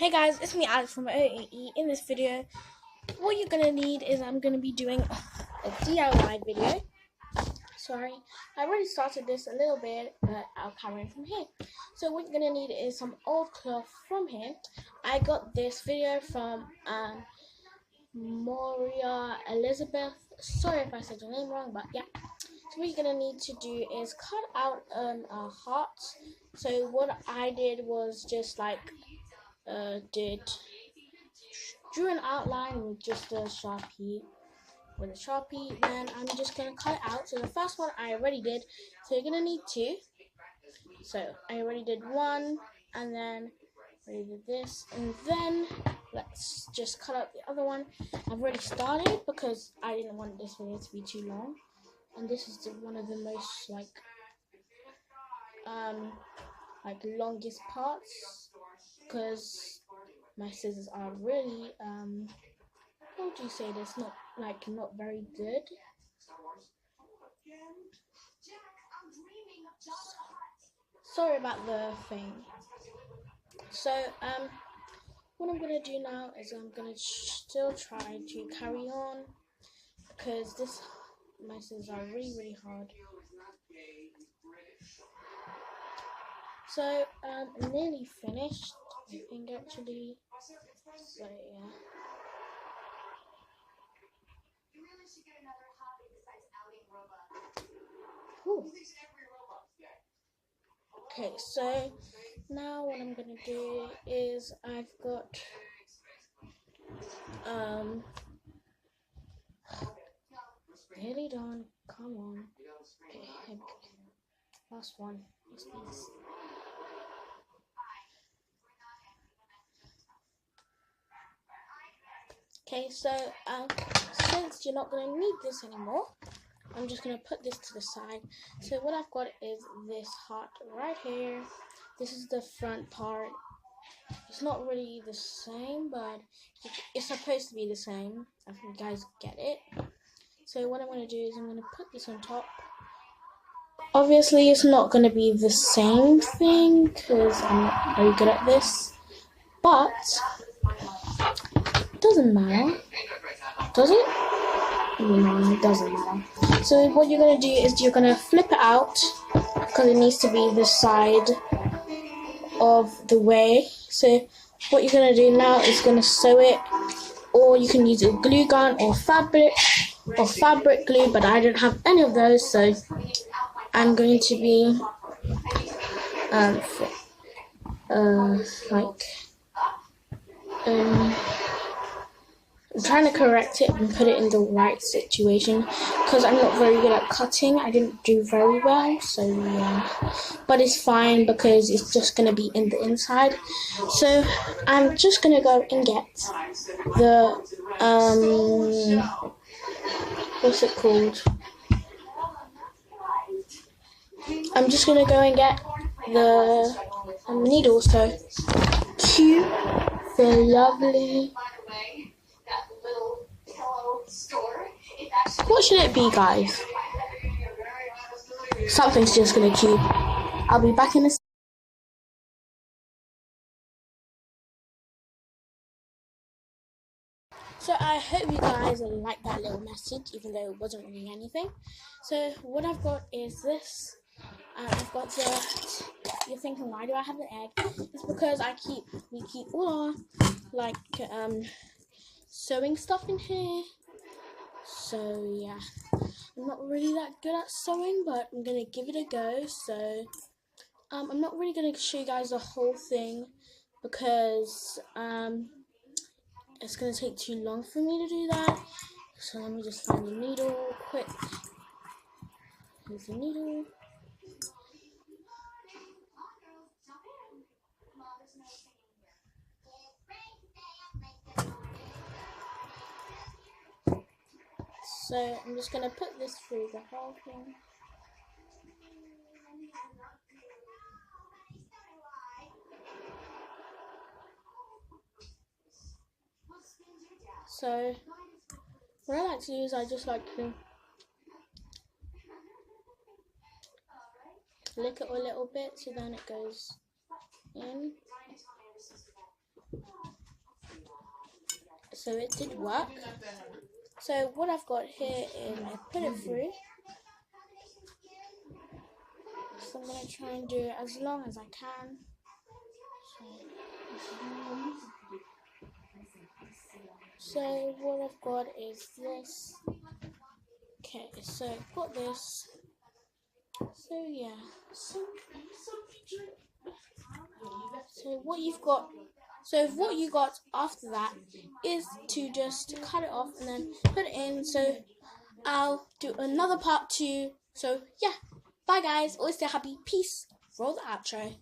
Hey guys, it's me Alex from OAE. In this video, what you're gonna need is I'm gonna be doing a DIY video. Sorry, I already started this a little bit, but I'll carry on from here. So what you're gonna need is some old cloth from here. I got this video from Moria Elizabeth. Sorry if I said your name wrong, but yeah. So what you're gonna need to do is cut out a heart. So what I did was just like drew an outline with just a sharpie. Then I'm just gonna cut it out. So the first one I already did. So you're gonna need two. So I already did one, and then I already did this, and then let's just cut out the other one. I've already started because I didn't want this video to be too long, and this is one of the most like longest parts because my scissors are really how would you say this? Not very good. Sorry about the thing. So what I'm gonna do now is I'm gonna still try to carry on because my scissors are really hard. So I'm nearly finished, I think actually. So yeah. Ooh. Okay, so now what I'm gonna do is I've got nearly done. Come on. Okay, last one. What's these? Okay, so since you're not gonna need this anymore, I'm just gonna put this to the side. So what I've got is this heart right here. This is the front part. It's not really the same, but it's supposed to be the same. I think you guys get it. So what I'm gonna do is I'm gonna put this on top. Obviously, it's not gonna be the same thing because I'm not very good at this, but it doesn't matter. Does it? No, it doesn't matter. So what you're going to do is you're going to flip it out because it needs to be the side of the way. So what you're going to do now is going to sew it, or you can use a glue gun or fabric glue, but I don't have any of those, so I'm going to be I'm trying to correct it and put it in the right situation because I'm not very good at cutting. I didn't do very well, so yeah. But it's fine because it's just going to be in the inside. So I'm just going to go and get the, what's it called? I'm just going to go and get the needle. So cue the lovely... What should it be, guys? Something's just gonna cue. I'll be back in a... So I hope you guys like that little message, even though it wasn't really anything. So what I've got is this. I've got the... You're thinking, why do I have an egg? It's because we keep all our sewing stuff in here. So yeah, I'm not really that good at sewing, but I'm gonna give it a go. So I'm not really gonna show you guys the whole thing because it's gonna take too long for me to do that. So let me just find the needle quick. Here's the needle. So I'm just gonna put this through the whole thing. So what I like to do is I just like to lick it a little bit so then it goes in. So it did work. So what I've got here is I put it through. So I'm going to try and do it as long as I can. So what I've got is this. Okay, so I've got this. So yeah. So what you got after that is to just cut it off and then put it in. So I'll do another part 2. So yeah, bye guys. Always stay happy. Peace. Roll the outro.